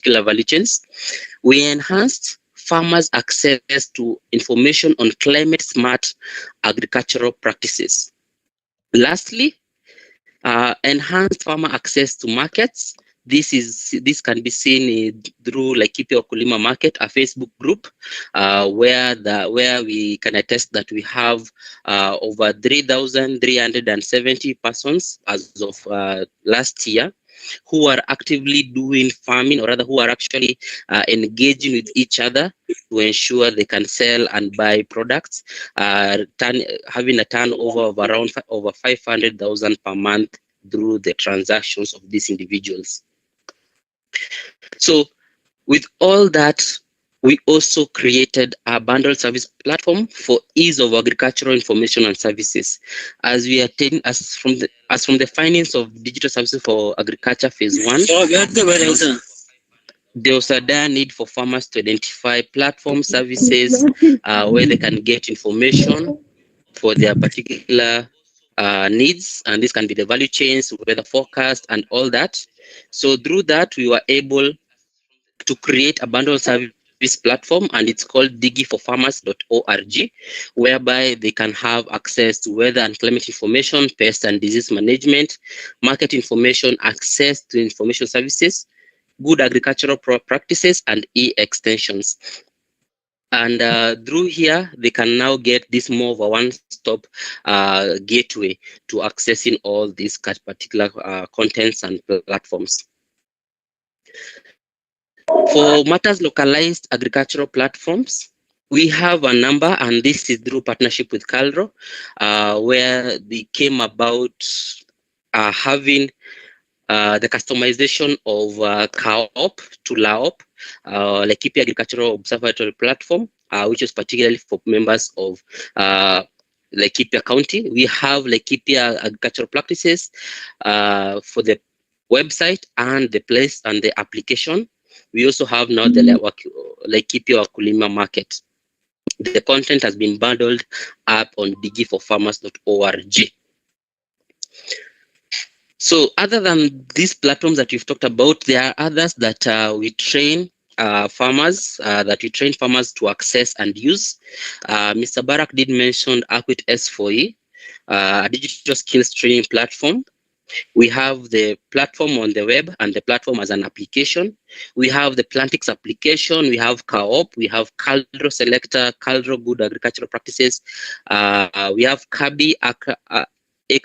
particular value chains. We enhanced farmers' access to information on climate-smart agricultural practices. Lastly, enhanced farmer access to markets. This can be seen through Laikipia Wakulima Market, a Facebook group, where we can attest that we have over 3,370 persons as of last year, who are actively doing farming, or rather who are actually engaging with each other to ensure they can sell and buy products, having a turnover of around over 500,000 per month through the transactions of these individuals. So with all that, we also created a bundle service platform for ease of agricultural information and services. As we attain, as from the findings of digital services for agriculture phase 1, there was a dire need for farmers to identify platform services where they can get information for their particular needs, and this can be the value chains, weather forecast, and all that. So through that, we were able to create a bundle service platform, and it's called digiforfarmers.org, whereby they can have access to weather and climate information, pest and disease management, market information, access to information services, good agricultural practices, and e-extensions. And through here, they can now get this more of a one-stop gateway to accessing all these particular contents and platforms. For matters localized agricultural platforms, we have a number, and this is through partnership with KALRO, where they came about having the customization of CAOP to LAOP, Laikipia Agricultural Observatory Platform, which is particularly for members of Laikipia County. We have Laikipia Agricultural Practices for the website and the place and the application. We also have now the Laikipia Wakulima Market. The content has been bundled up on digiforfarmers.org. So other than these platforms that we've talked about, there are others that we train farmers to access and use. Mr. Barak did mention Akwit S4E, a digital skills training platform. We have the platform on the web and the platform as an application. We have the Plantix application. We have CAOP. We have KALRO Selector, KALRO Good Agricultural Practices. We have Kabi, Eka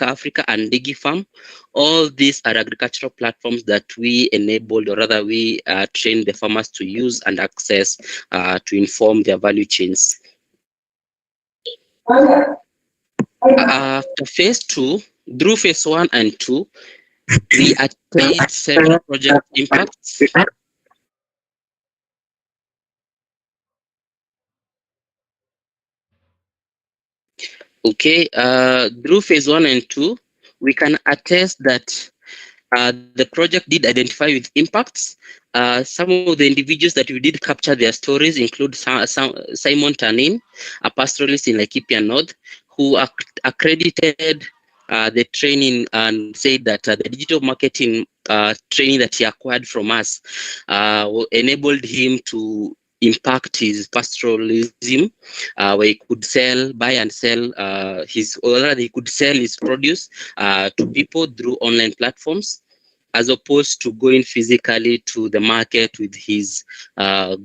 Africa, and DigiFarm. All these are agricultural platforms that we enabled, or rather we train the farmers to use and access to inform their value chains. After phase 2, through phase 1 and 2, we attained several project impacts. Okay, through phase 1 and 2, we can attest that the project did identify with impacts. Some of the individuals that we did capture their stories include Simon Tanin, a pastoralist in Laikipia North, who accredited the training and said that the digital marketing training that he acquired from us enabled him to impact his pastoralism, where he could buy and sell he could sell his produce to people through online platforms, as opposed to going physically to the market with his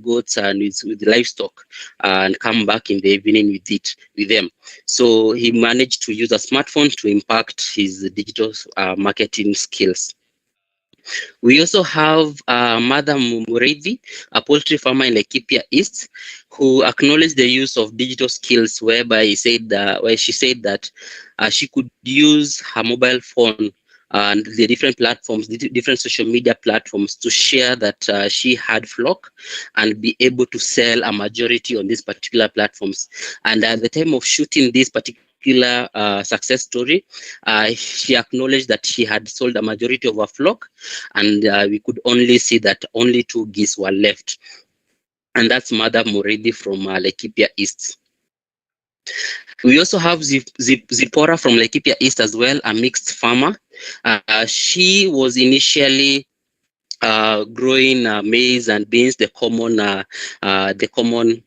goats and with livestock and come back in the evening with them. So he managed to use a smartphone to impact his digital marketing skills. We also have Madam Mureithi, a poultry farmer in Laikipia East, who acknowledged the use of digital skills, whereby she said that she could use her mobile phone and the different platforms, the different social media platforms, to share that she had flock and be able to sell a majority on these particular platforms. And at the time of shooting this particular success story, she acknowledged that she had sold a majority of her flock, and we could only see that only 2 geese were left. And that's Mother Mureithi from Laikipia East. We also have Zipporah from Laikipia East as well, a mixed farmer. She was initially growing maize and beans, the common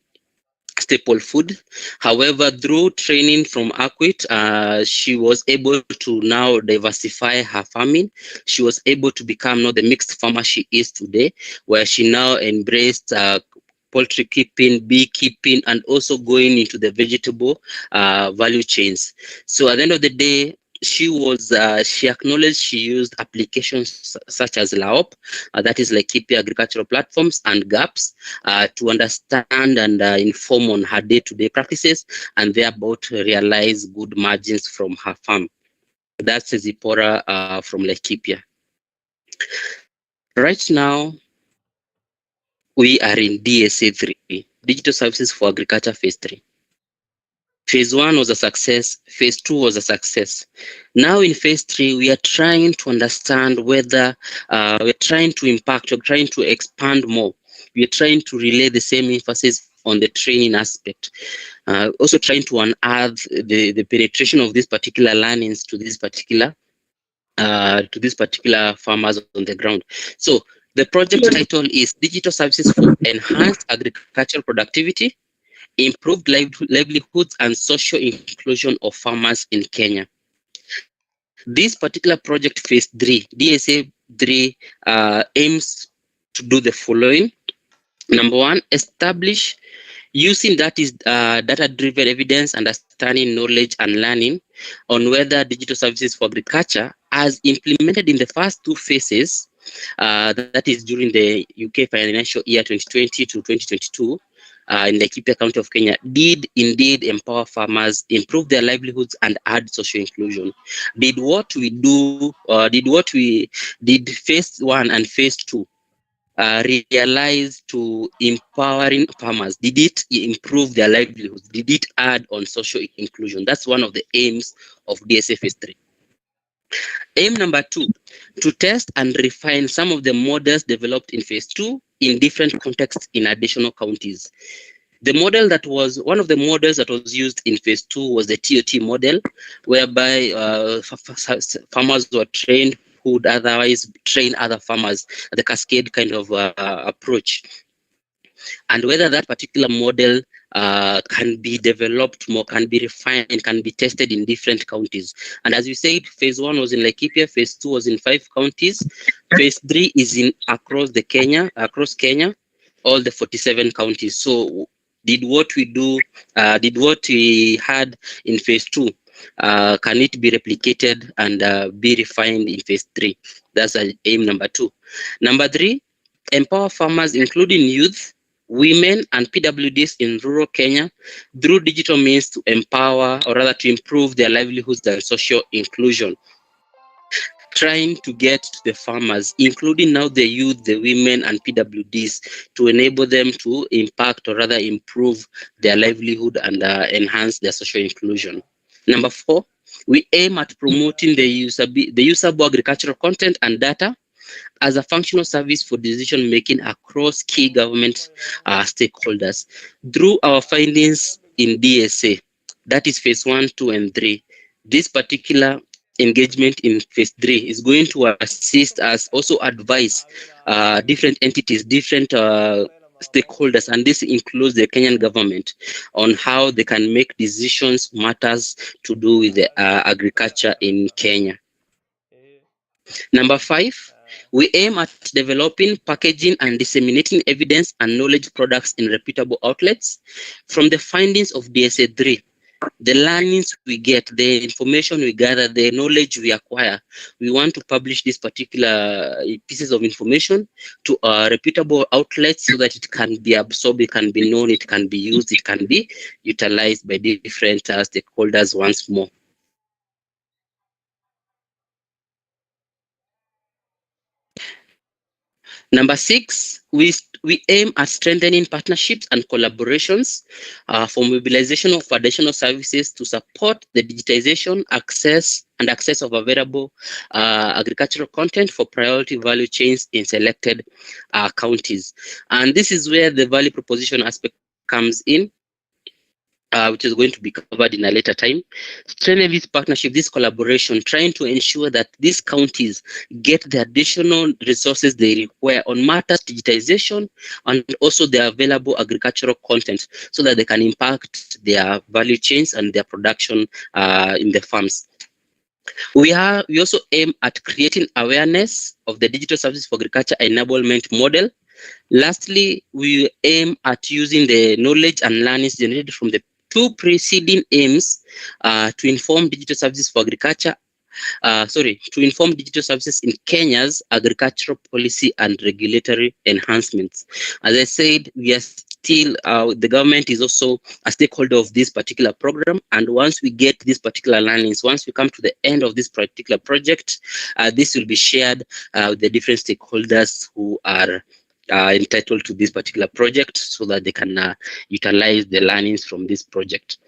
staple food. However, through training from Akwit, she was able to now diversify her farming. She was able to become now the mixed farmer she is today, where she now embraced poultry keeping, beekeeping, and also going into the vegetable value chains. So at the end of the day, she acknowledged she used applications such as LAOP, that is Laikipia Agricultural Platforms, and GAPS to understand and inform on her day-to-day practices, and thereby realize good margins from her farm. That's Zipporah from Laikipia. Right now, we are in DSA 3, Digital Services for Agriculture Phase 3. Phase 1 was a success, Phase 2 was a success. Now in Phase 3, we are trying to understand whether we're trying to impact, we're trying to expand more. We're trying to relay the same emphasis on the training aspect. Also trying to unearth the penetration of these particular learnings to these particular farmers on the ground. So the project title is Digital Services for Enhanced Agricultural Productivity, Improved Livelihoods and Social Inclusion of Farmers in Kenya. This particular project, Phase 3, DSA 3, aims to do the following. Number one, establish using data-driven evidence, understanding, knowledge, and learning on whether digital services for agriculture, as implemented in the first 2 phases, that is during the UK financial year 2020 to 2022, in Laikipia County of Kenya, did indeed empower farmers, improve their livelihoods, and add social inclusion. Did Phase 1 and Phase 2 realize to empowering farmers? Did it improve their livelihoods? Did it add on social inclusion? That's one of the aims of DSA Phase 3. Aim number 2, to test and refine some of the models developed in Phase 2 in different contexts in additional counties. One of the models that was used in Phase 2 was the TOT model, whereby farmers were trained who would otherwise train other farmers, the cascade kind of approach. And whether that particular model can be developed more, can be refined, can be tested in different counties. And as you said, Phase 1 was in Laikipia, Phase 2 was in 5 counties, Phase 3 is across Kenya, all the 47 counties. So did what we had in Phase 2, can it be replicated and be refined in Phase 3? That's aim number 2. Number 3, empower farmers, including youth, women, and PWDs in rural Kenya through digital means to empower, or rather to improve their livelihoods and social inclusion. Trying to get to the farmers, including now the youth, the women, and PWDs, to enable them to impact, or rather improve their livelihood and enhance their social inclusion. Number 4, we aim at promoting the usable agricultural content and data as a functional service for decision making across key government stakeholders. Through our findings in DSA, that is Phase 1, 2, and 3, this particular engagement in Phase 3 is going to assist us, also advise different entities, different stakeholders, and this includes the Kenyan government, on how they can make decisions, matters to do with the agriculture in Kenya. Number 5, we aim at developing, packaging, and disseminating evidence and knowledge products in reputable outlets. From the findings of DSA 3, the learnings we get, the information we gather, the knowledge we acquire, we want to publish these particular pieces of information to reputable outlets so that it can be absorbed, it can be known, it can be used, it can be utilized by different stakeholders once more. Number 6, we aim at strengthening partnerships and collaborations for mobilization of additional services to support the digitization, access of available agricultural content for priority value chains in selected counties. And this is where the value proposition aspect comes in. which is going to be covered in a later time. Strengthening this partnership, this collaboration, trying to ensure that these counties get the additional resources they require on matters digitization and also the available agricultural content so that they can impact their value chains and their production in the farms. We also aim at creating awareness of the digital services for agriculture enablement model. Lastly, we aim at using the knowledge and learnings generated from the two preceding aims to inform digital services for agriculture, to inform digital services in Kenya's agricultural policy and regulatory enhancements. As I said, we are still, the government is also a stakeholder of this particular program. And once we get these particular learnings, once we come to the end of this particular project, this will be shared with the different stakeholders who are entitled to this particular project so that they can utilize the learnings from this project.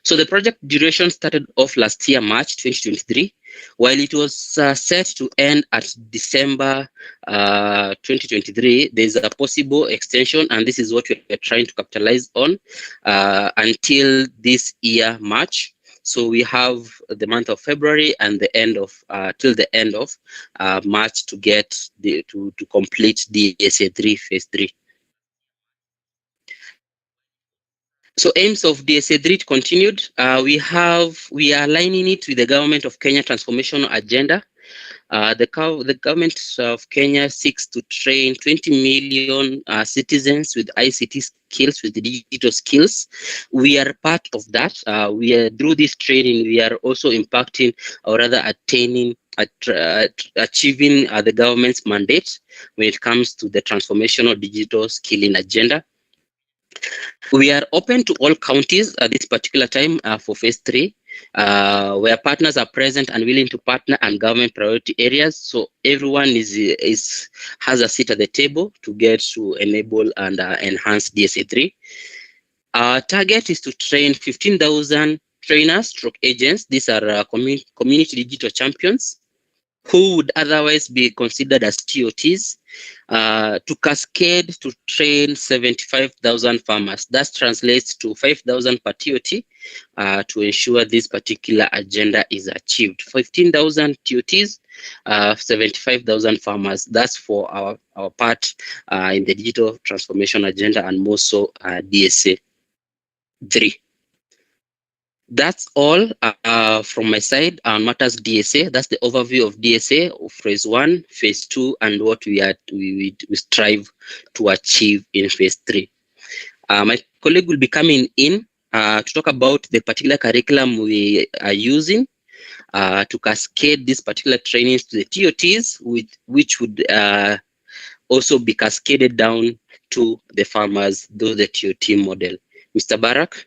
So the project duration started off last year, March 2023, while it was set to end at December 2023. There's a possible extension, and this is what we're trying to capitalize on until this year, March. So we have the month of February and the end of till the end of March to get to complete the DSA3 phase 3. So aims of DSA3 continued. We are aligning it with the Government of Kenya transformational agenda. The government of Kenya seeks to train 20 million citizens with ICT skills, with digital skills. We are part of that. Through this training, we are also impacting, or rather attaining, achieving the government's mandate when it comes to the transformational digital skilling agenda. We are open to all counties at this particular time for phase 3, where partners are present and willing to partner and government priority areas. So everyone has a seat at the table to get to enable and enhance DSA3. Our target is to train 15,000 trainers, stroke agents. These are community digital champions who would otherwise be considered as TOTs, to cascade to train 75,000 farmers. That translates to 5,000 per TOT to ensure this particular agenda is achieved. 15,000 TOTs, 75,000 farmers. That's for our part in the digital transformation agenda, and more so DSA 3. That's all from my side on matters DSA. That's the overview of DSA, of phase 1, phase 2, and what we strive to achieve in phase 3. My colleague will be coming in to talk about the particular curriculum we are using to cascade these particular trainings to the TOTs, which would also be cascaded down to the farmers, though the TOT model. Mr. Barak.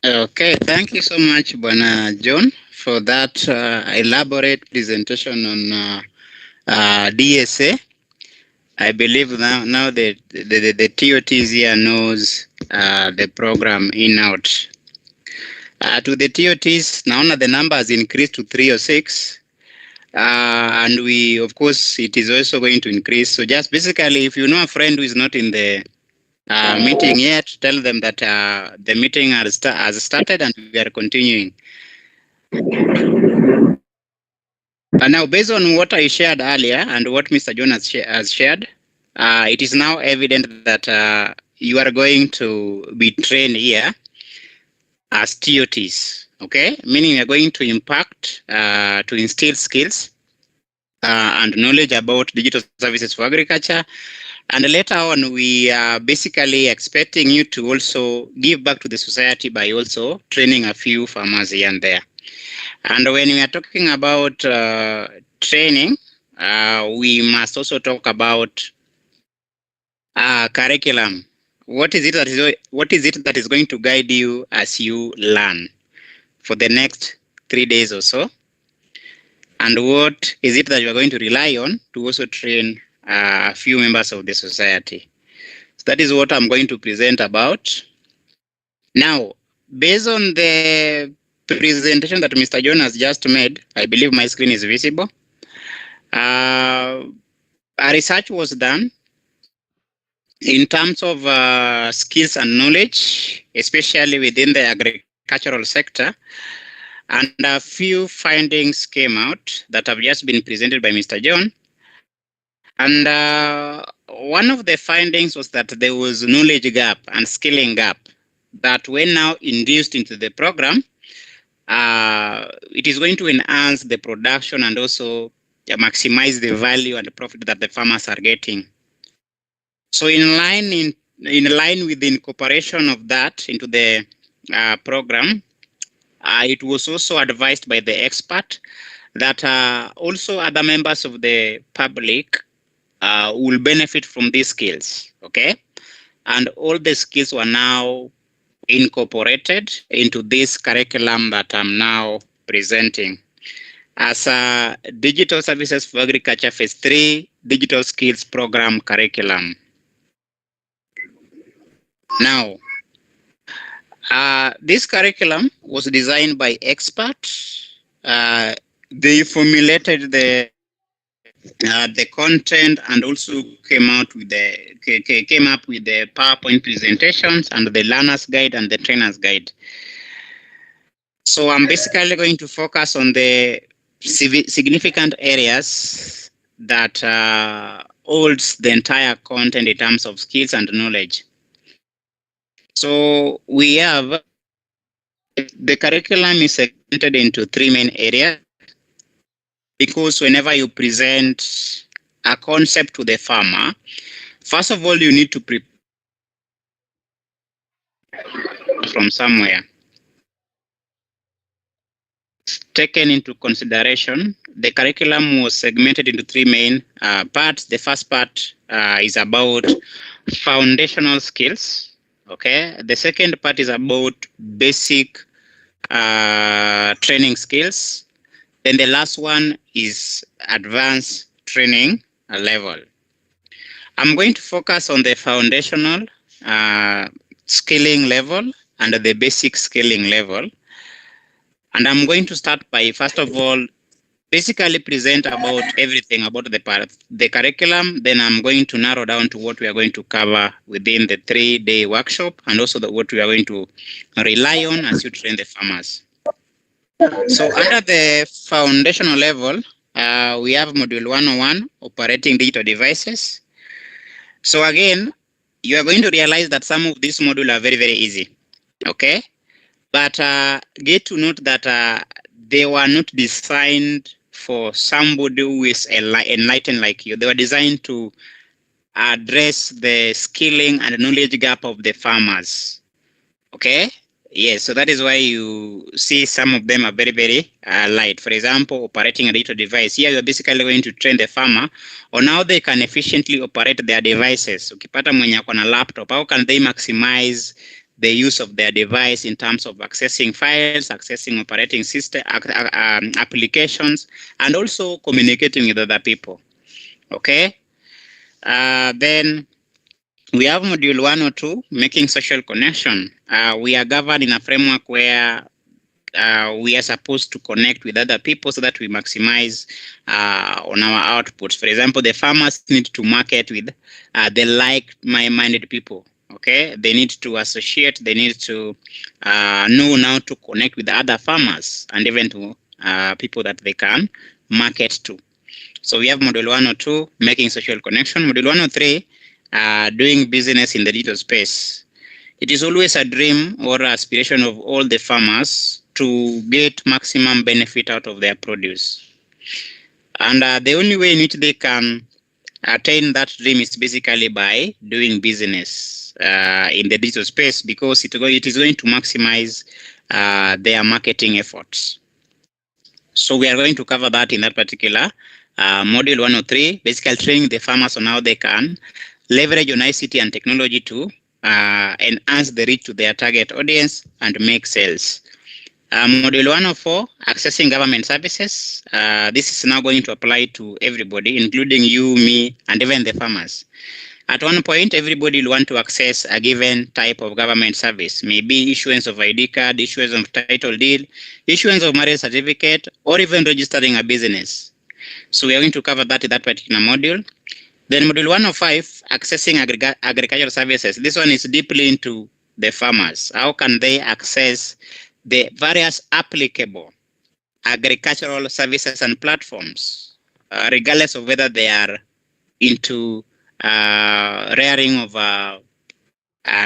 Okay, thank you so much, Bwana John, for that elaborate presentation on DSA. I believe now the TOTs here knows the program in out. To the TOTs, now the number has increased to 3 or 6. And we, of course, it is also going to increase. So just basically, if you know a friend who is not in the meeting yet, tell them that the meeting has started and we are continuing. And now, based on what I shared earlier and what Mr. John has shared, it is now evident that you are going to be trained here as TOTs, okay? Meaning you're going to impact, to instill skills and knowledge about digital services for agriculture. And later on, we are basically expecting you to also give back to the society by also training a few farmers here and there. And when we are talking about training, we must also talk about curriculum. What is it that is going to guide you as you learn for the next 3 days or so? And what is it that you are going to rely on to also train a few members of the society? So that is what I'm going to present about. Now, based on the presentation that Mr. John has just made, I believe my screen is visible. A research was done in terms of skills and knowledge, especially within the agricultural sector. And a few findings came out that have just been presented by Mr. John. And one of the findings was that there was knowledge gap and skilling gap that when now induced into the program, it is going to enhance the production and also maximize the value and the profit that the farmers are getting. So in line with the incorporation of that into the program, it was also advised by the expert that also other members of the public will benefit from these skills, okay? And all the skills were now incorporated into this curriculum that I'm now presenting as a Digital Services for Agriculture Phase 3 Digital Skills Program curriculum. Now, this curriculum was designed by experts. They formulated the content and also came up with the PowerPoint presentations and the learner's guide and the trainer's guide. So I'm basically going to focus on the significant areas that holds the entire content in terms of skills and knowledge. So we have the curriculum is segmented into 3 main areas, because whenever you present a concept to the farmer, first of all, you need to prepare from somewhere. Taken into consideration, the curriculum was segmented into 3 main parts. The first part is about foundational skills. Okay. The second part is about basic training skills. Then the last one is advanced training level. I'm going to focus on the foundational skilling level and the basic skilling level. And I'm going to start by, first of all, basically present about everything about the curriculum. Then I'm going to narrow down to what we are going to cover within the 3-day workshop, and also what we are going to rely on as you train the farmers. So under the foundational level, we have module 101, operating digital devices. So again, you are going to realize that some of these modules are very, very easy. Okay. But get to note that they were not designed for somebody who is enlightened like you. They were designed to address the skilling and knowledge gap of the farmers. Okay? Yes, so that is why you see some of them are very, very light. For example, operating a digital device. Here you're basically going to train the farmer on how they can efficiently operate their devices. Ukipata mwenye ako na laptop, how can they maximize the use of their device in terms of accessing files, accessing operating system applications, and also communicating with other people. Okay. Then we have module 102, making social connection. We are governed in a framework where we are supposed to connect with other people so that we maximize on our outputs. For example, the farmers need to market with the like-minded people. Okay, they need to associate, they need to know now to connect with other farmers and even to people that they can market to. So we have module 102, making social connection. Module 103, doing business in the digital space. It is always a dream or aspiration of all the farmers to get maximum benefit out of their produce. And the only way in which they can attain that dream is basically by doing business in the digital space, because it is going to maximize their marketing efforts. So we are going to cover that in that particular module 103, basically training the farmers on how they can leverage on ICT and technology to enhance the reach to their target audience and make sales. Module 104, accessing government services. This is now going to apply to everybody, including you, me, and even the farmers. At one point, everybody will want to access a given type of government service, maybe issuance of ID card, issuance of title deed, issuance of marriage certificate, or even registering a business. So we are going to cover that in that particular module. Then module 105, accessing agricultural services. This one is deeply into the farmers. How can they access the various applicable agricultural services and platforms, regardless of whether they are into rearing of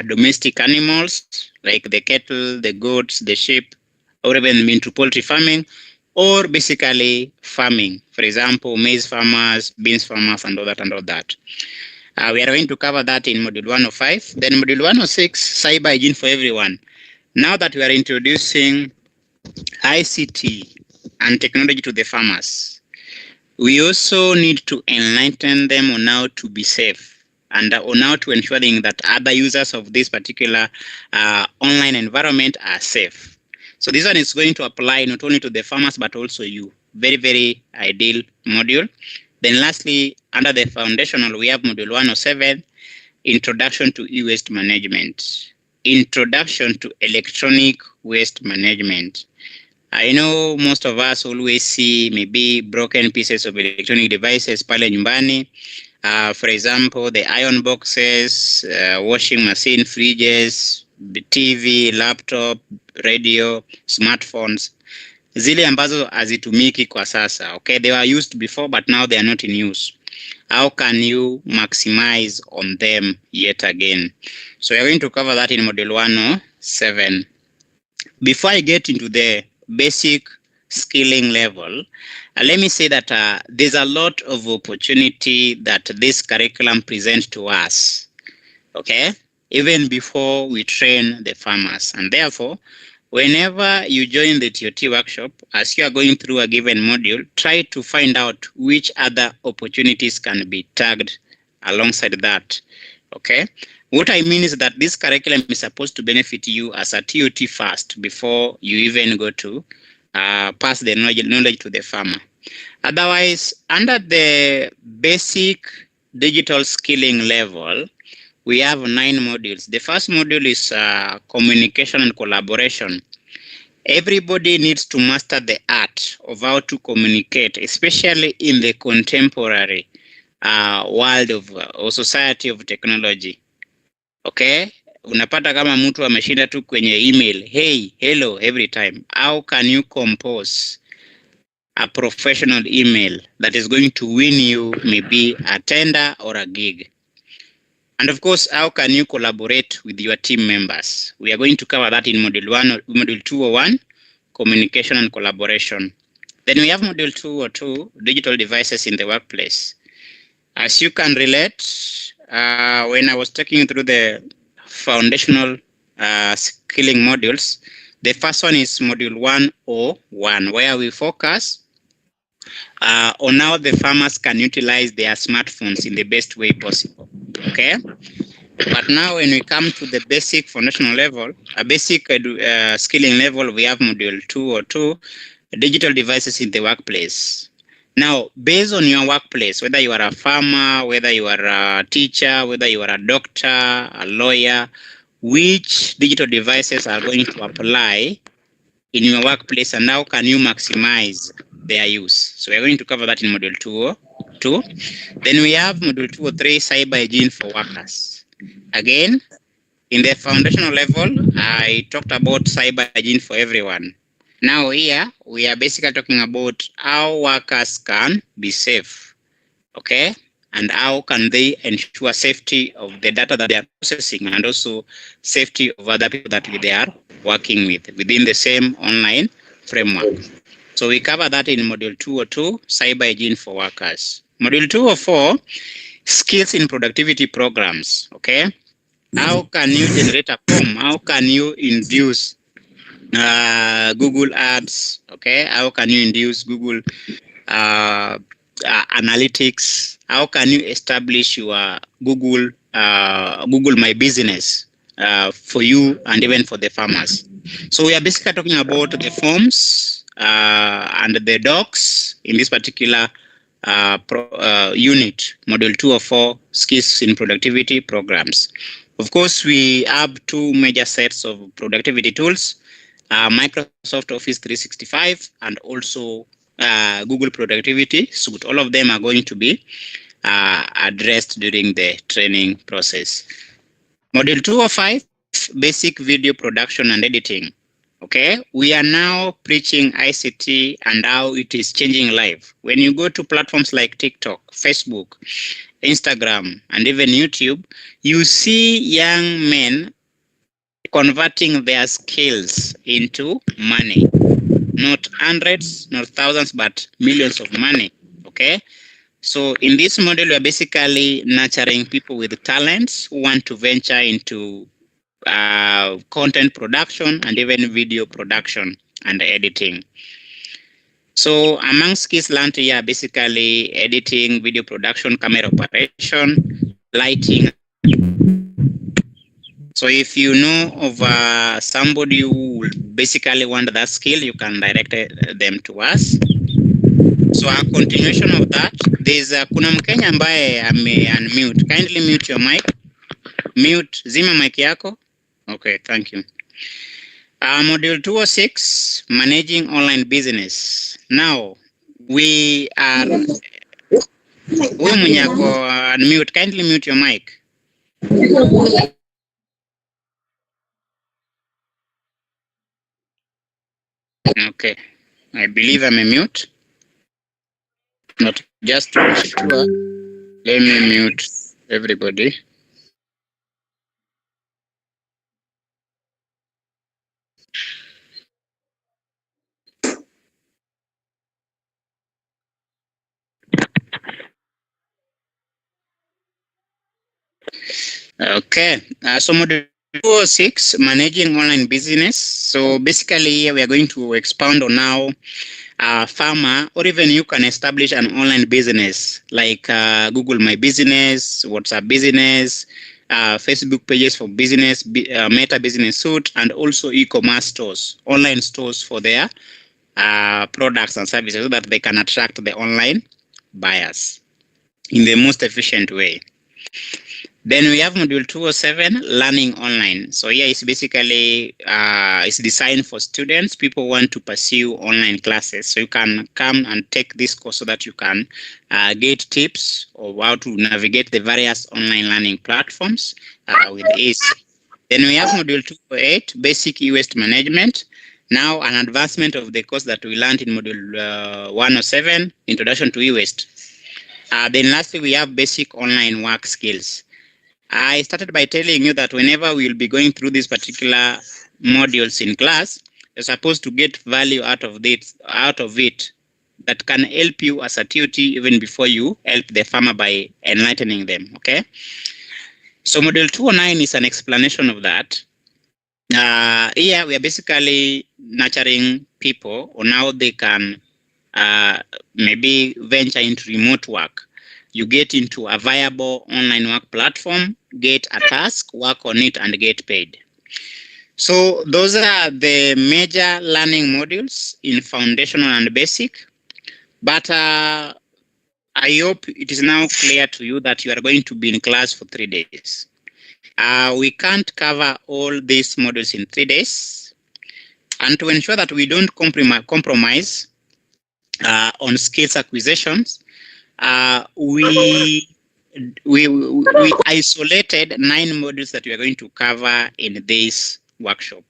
domestic animals like the cattle, the goats, the sheep, or even into poultry farming, or basically farming. For example, maize farmers, beans farmers, and all that. We are going to cover that in module 105. Then module 106, cyber hygiene for everyone. Now that we are introducing ICT and technology to the farmers, we also need to enlighten them on how to be safe and on how to ensuring that other users of this particular online environment are safe. So this one is going to apply not only to the farmers, but also you. Very, very ideal module. Then lastly, under the foundational, we have module 107, introduction to e-waste management. Introduction to electronic waste management. I know most of us always see maybe broken pieces of electronic devices pale nyumbani. For example, the iron boxes, washing machine, fridges, the TV, laptop, radio, smartphones. Zile ambazo hazitumiki kwa sasa. Okay, they were used before, but now they are not in use. How can you maximize on them yet again? So we're going to cover that in module 107. Before I get into the basic skilling level, let me say that there's a lot of opportunity that this curriculum presents to us, okay, even before we train the farmers. And therefore, whenever you join the TOT workshop, as you are going through a given module, try to find out which other opportunities can be tagged alongside that, okay? What I mean is that this curriculum is supposed to benefit you as a TOT first before you even go to pass the knowledge to the farmer. Otherwise, under the basic digital skilling level, we have 9 modules. The first module is communication and collaboration. Everybody needs to master the art of how to communicate, especially in the contemporary world of or society of technology. Okay? Unapata kama mtu ameshinda tu kwenye email, hey, hello, every time. How can you compose a professional email that is going to win you maybe a tender or a gig? And of course, how can you collaborate with your team members? We are going to cover that in module 201, communication and collaboration. Then we have module 202, digital devices in the workplace. As you can relate, when I was taking through the foundational skilling modules, the first one is module 101, where we focus on how the farmers can utilize their smartphones in the best way possible. Okay, but now when we come to the basic foundational level, a basic skilling level, we have module 202, digital devices in the workplace. Now, based on your workplace, whether you are a farmer, whether you are a teacher, whether you are a doctor, a lawyer, which digital devices are going to apply in your workplace and how can you maximize their use? So we're going to cover that in module 202. Then we have module 203, cyber hygiene for workers. Again, in the foundational level, I talked about cyber hygiene for everyone. Now here, we are basically talking about how workers can be safe, okay? And how can they ensure safety of the data that they are processing and also safety of other people that they are working with within the same online framework. So we cover that in module 202, cyber hygiene for workers. Module 204, skills in productivity programs, okay? How can you generate a form? How can you induce Google Ads, okay? How can you induce Google Analytics? How can you establish your Google My Business for you and even for the farmers? So we are basically talking about the forms and the docs in this particular unit, module 204, skills in productivity programs. Of course, we have 2 major sets of productivity tools, Microsoft Office 365 and also Google Productivity Suite. All of them are going to be addressed during the training process. Module 205, basic video production and editing. Okay, we are now preaching ICT and how it is changing life. When you go to platforms like TikTok, Facebook, Instagram, and even YouTube, you see young men converting their skills into money. Not hundreds, not thousands, but millions of money. Okay, so in this model, we are basically nurturing people with talents who want to venture into content production and even video production and editing. So among skills learned here, basically editing, video production, camera operation, lighting. So if you know of somebody who basically want that skill, you can direct them to us. So a continuation of that, there's kuna Mkenya ambaye ame-unmute. Kindly mute your mic. Mute, zima mic yako. Okay, thank you. Module 206, managing online business. Now, we are... Huyu mwenye ako unmute, kindly mute your mic. Okay, I believe I'm a mute. Not just to be sure. Let me mute everybody. Okay, so module 206, managing online business. So basically here we are going to expound on how a farmer, or even you can establish an online business like Google My Business, WhatsApp Business, Facebook pages for business, Meta Business Suite, and also e-commerce stores, online stores for their products and services so that they can attract the online buyers in the most efficient way. Then we have module 207, learning online. So here is basically it's designed for students. People want to pursue online classes. So you can come and take this course so that you can get tips of how to navigate the various online learning platforms with ease. Then we have module 208, basic e-waste management. Now an advancement of the course that we learned in module 107, introduction to e-waste. Then lastly, we have basic online work skills. I started by telling you that whenever we will be going through these particular modules in class, you're supposed to get value out of it that can help you as a TOT even before you help the farmer by enlightening them, okay? So module 209 is an explanation of that. Here we are basically nurturing people on how they can maybe venture into remote work. You get into a viable online work platform, get a task, work on it, and get paid. So those are the major learning modules in foundational and basic. But I hope it is now clear to you that you are going to be in class for 3 days. We can't cover all these modules in 3 days. And to ensure that we don't compromise on skills acquisitions, we isolated 9 modules that we are going to cover in this workshop.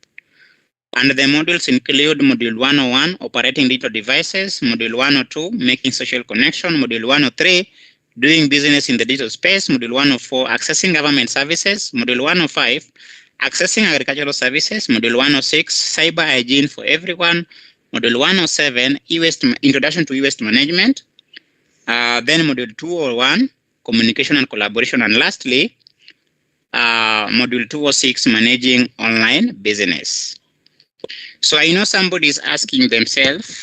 And the modules include Module 101, operating digital devices, Module 102, making social connection, Module 103, doing business in the digital space, Module 104, accessing government services, Module 105, accessing agricultural services, Module 106, cyber hygiene for everyone, Module 107, introduction to e-waste management, then Module 201, communication and collaboration, and lastly, Module 206, managing online business. So I know somebody is asking themselves,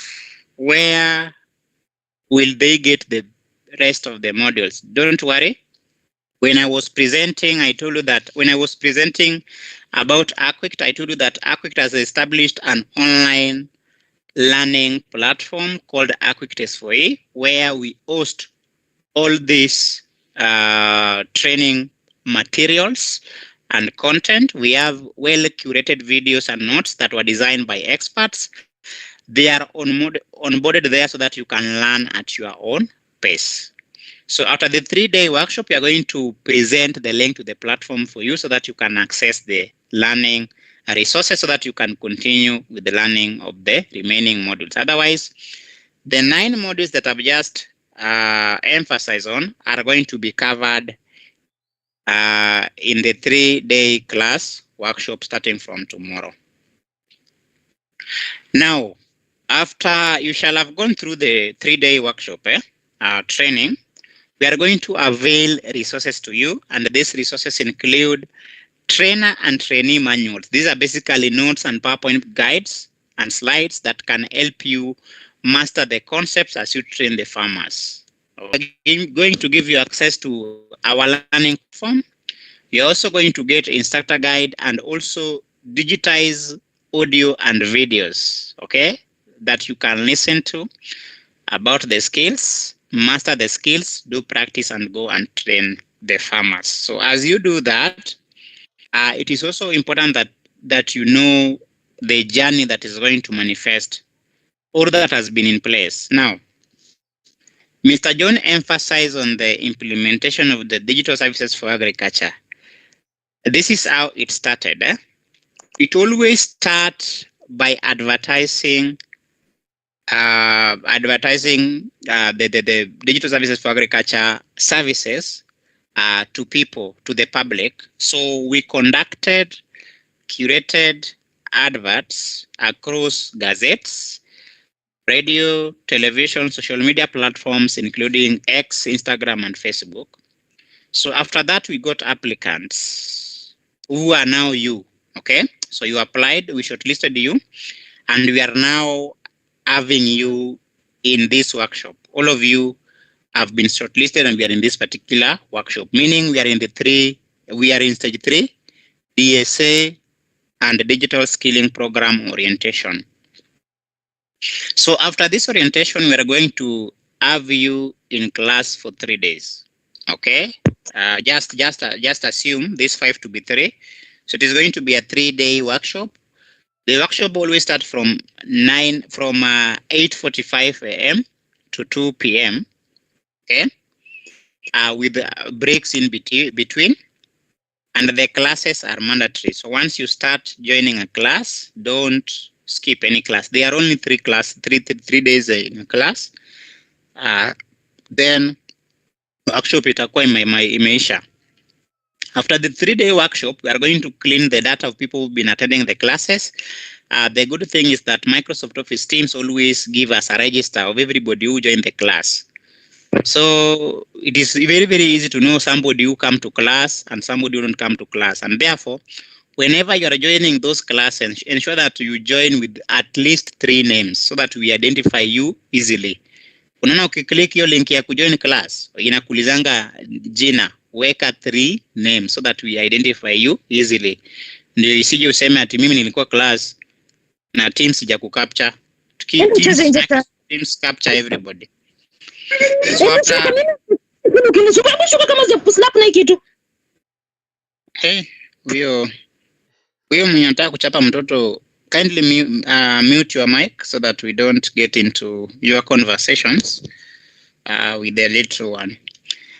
where will they get the rest of the modules? Don't worry. When I was presenting, I told you that when I was presenting about Acquict, I told you that Acquict has established an online learning platform called Acquict S4E, where we host all these training materials and content. We have well-curated videos and notes that were designed by experts. They are onboarded there so that you can learn at your own pace. So after the 3-day workshop, we are going to present the link to the platform for you so that you can access the learning resources so that you can continue with the learning of the remaining modules. Otherwise, the 9 modules that I've just emphasized on are going to be covered in the 3-day class workshop starting from tomorrow. Now, after you shall have gone through the 3-day workshop training, we are going to avail resources to you, and these resources include trainer and trainee manuals. These are basically notes and PowerPoint guides and slides that can help you master the concepts as you train the farmers. We're going to give you access to our learning platform. You're also going to get instructor guide and also digitize audio and videos, okay, that you can listen to about the skills, master the skills, do practice, and go and train the farmers. So as you do that, it is also important that you know the journey that is going to manifest or that has been in place. Now, Mr. John emphasized on the implementation of the digital services for agriculture. This is how it started. It always starts by advertising the digital services for agriculture services to people, to the public. So we conducted curated adverts across gazettes, radio, television, social media platforms, including X, Instagram, and Facebook. So after that, we got applicants who are now you, okay? So you applied, we shortlisted you, and we are now having you in this workshop. All of you have been shortlisted and we are in this particular workshop, meaning we are in stage 3, DSA and digital skilling program orientation. So after this orientation, we are going to have you in class for 3 days. Okay, just assume this 5 to be 3. So it is going to be a 3-day workshop. The workshop always starts from 8:45 a.m. to 2 p.m. Okay, with breaks in between, and the classes are mandatory. So once you start joining a class, don't skip any class. There are only 3 days in a class. Then workshop itakuwa imeisha. After the 3-day workshop, we are going to clean the data of people who've been attending the classes. The good thing is that Microsoft Office Teams always give us a register of everybody who joined the class. So it is very, very easy to know somebody who come to class and somebody who don't come to class. And therefore, whenever you are joining those classes, ensure that you join with at least 3 names so that we identify you easily. Unaona ukiklik hiyo link ya kujoin class, inakulizanga jina, weka 3 names so that we identify you easily. Ndio isije useme ati mimi nilikuwa class na Teams sija kucapture. Teams capture everybody. So after hey, huyo mwenye anataka kuchapa mtoto, kindly mute your mic so that we don't get into your conversations with the little one.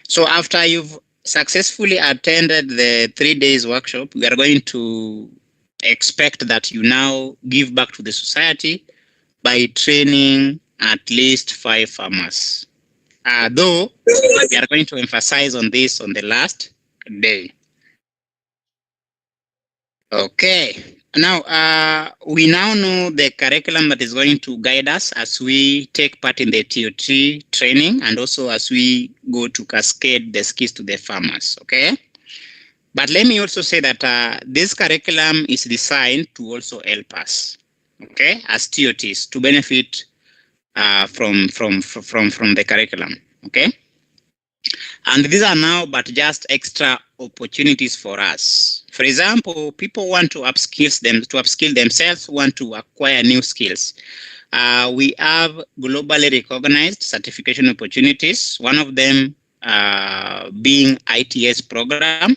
So after you've successfully attended the 3 days workshop, we are going to expect that you now give back to the society by training at least 5 farmers. Though we are going to emphasize on this on the last day. Okay. Now, we now know the curriculum that is going to guide us as we take part in the TOT training and also as we go to cascade the skills to the farmers, okay? But let me also say that this curriculum is designed to also help us, okay, as TOTs to benefit from the curriculum, okay? And these are now but just extra opportunities for us. For example, people want to upskill themselves, want to acquire new skills. We have globally recognized certification opportunities, one of them being ITS program.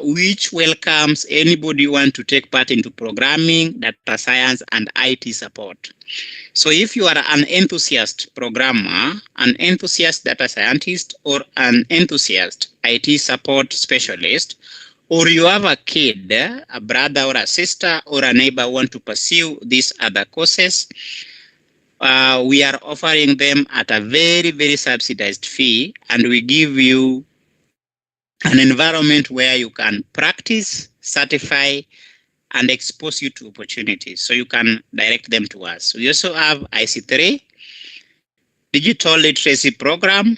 which welcomes anybody who want to take part into programming, data science, and IT support. So if you are an enthusiast programmer, an enthusiast data scientist, or an enthusiast IT support specialist, or you have a kid, a brother or a sister or a neighbor who want to pursue these other courses, we are offering them at a very, very subsidized fee, and we give you an environment where you can practice, certify, and expose you to opportunities. So you can direct them to us. We also have IC3, Digital Literacy Program,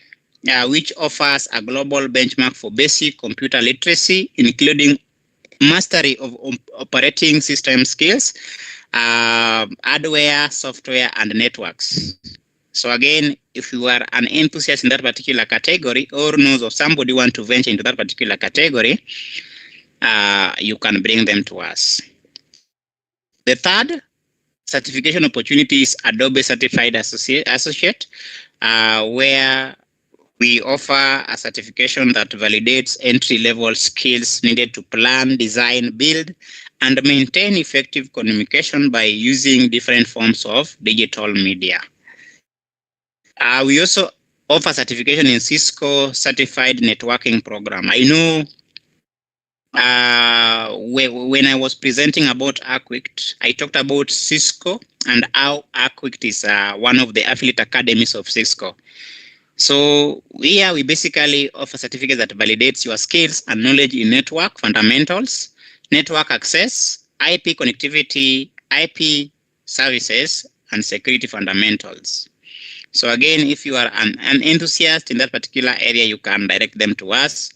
which offers a global benchmark for basic computer literacy, including mastery of operating system skills, hardware, software, and networks. So again, if you are an enthusiast in that particular category or knows of somebody who want to venture into that particular category, you can bring them to us. The third certification opportunity is Adobe Certified Associate, where we offer a certification that validates entry-level skills needed to plan, design, build, and maintain effective communication by using different forms of digital media. We also offer certification in Cisco Certified Networking Program. I know when I was presenting about Arquict, I talked about Cisco and how Arquict is one of the affiliate academies of Cisco. So here we basically offer certificates that validates your skills and knowledge in network fundamentals, network access, IP connectivity, IP services, and security fundamentals. So again, if you are an enthusiast in that particular area, you can direct them to us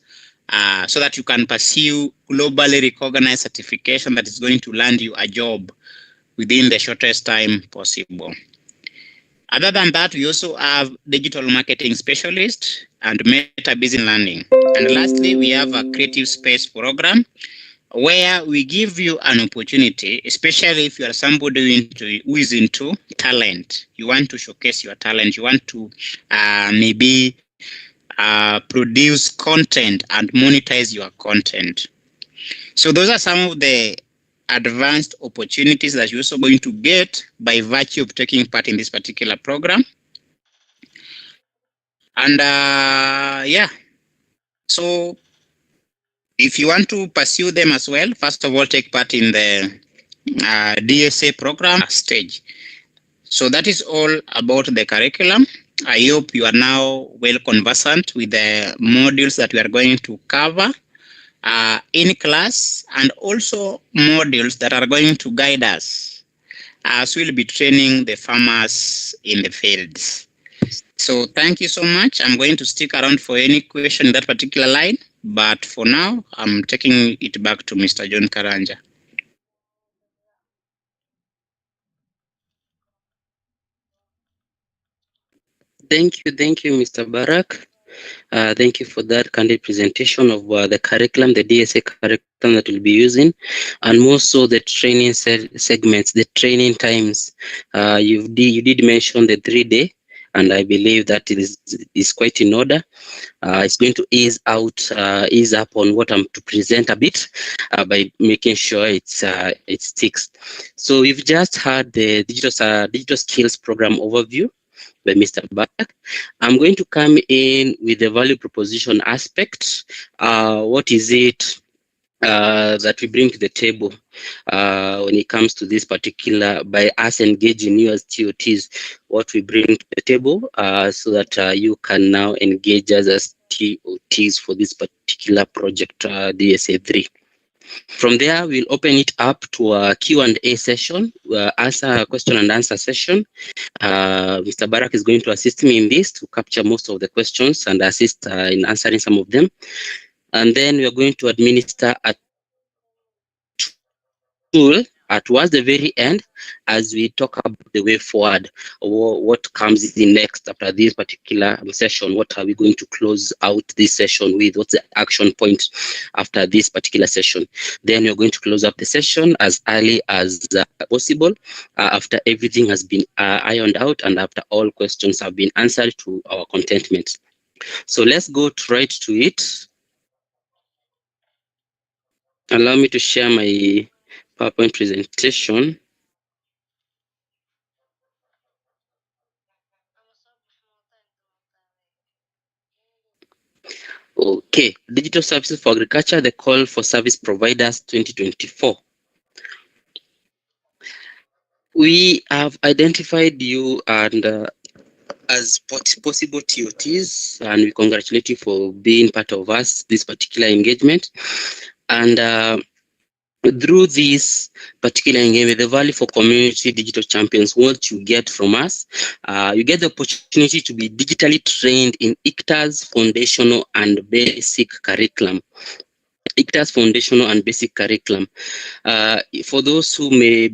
so that you can pursue globally recognized certification that is going to land you a job within the shortest time possible. Other than that, we also have digital marketing specialist and meta business learning. And lastly, we have a creative space program where we give you an opportunity, especially if you are somebody who is into talent. You want to showcase your talent. You want to maybe produce content and monetize your content. So those are some of the advanced opportunities that you're also going to get by virtue of taking part in this particular program. And yeah, so if you want to pursue them as well, first of all, take part in the DSA program stage. So that is all about the curriculum. I hope you are now well conversant with the modules that we are going to cover in class, and also modules that are going to guide us as we'll be training the farmers in the fields. So thank you so much. I'm going to stick around for any question in that particular line, but for now, I'm taking it back to Mr. John Karanja. Thank you, Mr. Barak. Thank you for that candid presentation of the curriculum, the DSA curriculum that we'll be using, and more so the training segments, the training times. You did mention the 3-day, and I believe that it is quite in order. It's going to ease up on what I'm to present a bit by making sure it sticks. So we've just had the digital skills program overview by Mr. Barak. I'm going to come in with the value proposition aspect. What is it that we bring to the table when it comes to this particular, by us engaging you as TOTs, what we bring to the table so that you can now engage us as TOTs for this particular project, DSA 3. From there, we'll open it up to a Q&A session, question and answer session. Mr. Barak is going to assist me in this to capture most of the questions and assist in answering some of them. And then we are going to administer a tool towards the very end as we talk about the way forward, or what comes in next after this particular session. What are we going to close out this session with? What's the action point after this particular session? Then we're going to close up the session as early as possible after everything has been ironed out and after all questions have been answered to our contentment. So let's go right to it. Allow me to share my PowerPoint presentation. Okay, Digital Services for Agriculture, the call for service providers 2024. We have identified you and as possible TOTs, and we congratulate you for being part of us, this particular engagement. And through this particular engagement, the value for community digital champions, what you get from us, you get the opportunity to be digitally trained in ICTA's foundational and basic curriculum. ICTA's foundational and basic curriculum. For those who may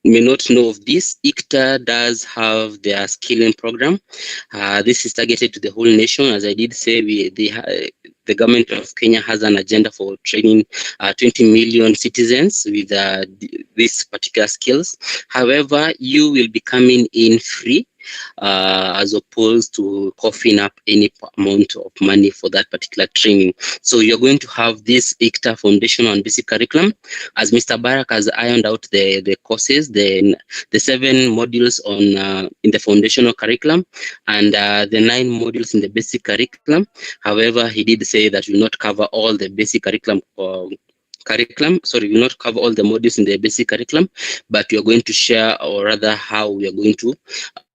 not know of this, ICTA does have their skilling program. This is targeted to the whole nation. As I did say, the government of Kenya has an agenda for training 20 million citizens with these particular skills. However, you will be coming in free, as opposed to coughing up any amount of money for that particular training. So you're going to have this ICTA foundational and basic curriculum. As Mr. Barak has ironed out the courses, the 7 modules on in the foundational curriculum and the 9 modules in the basic curriculum. However, he did say that will not cover all the basic curriculum. Sorry, will not cover all the modules in the basic curriculum, but we are going to share, or rather, how we are going to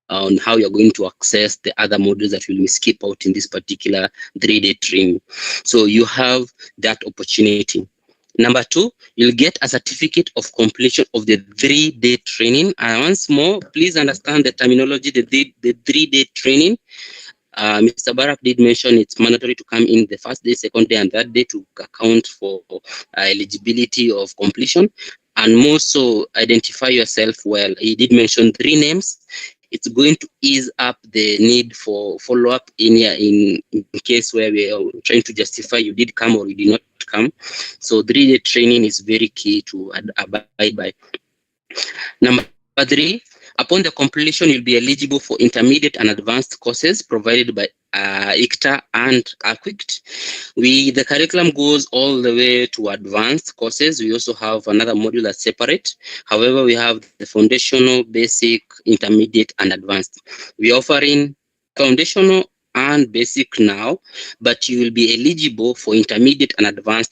on how you're going to access the other modules that will skip out in this particular 3-day training. So you have that opportunity. Number 2, you'll get a certificate of completion of the 3-day training. And once more, please understand the terminology, the 3-day training. Mr. Barak did mention it's mandatory to come in the first day, second day, and third day to account for eligibility of completion. And more so, identify yourself well. He did mention 3 names. It's going to ease up the need for follow-up in case where we are trying to justify you did come or you did not come. So 3-day training is very key to abide by. Number 3, upon the completion, you'll be eligible for intermediate and advanced courses provided by ICTA and AQUICT. The curriculum goes all the way to advanced courses. We also have another module that's separate. However, we have the foundational, basic, intermediate, and advanced. We're offering foundational and basic now, but you will be eligible for intermediate and advanced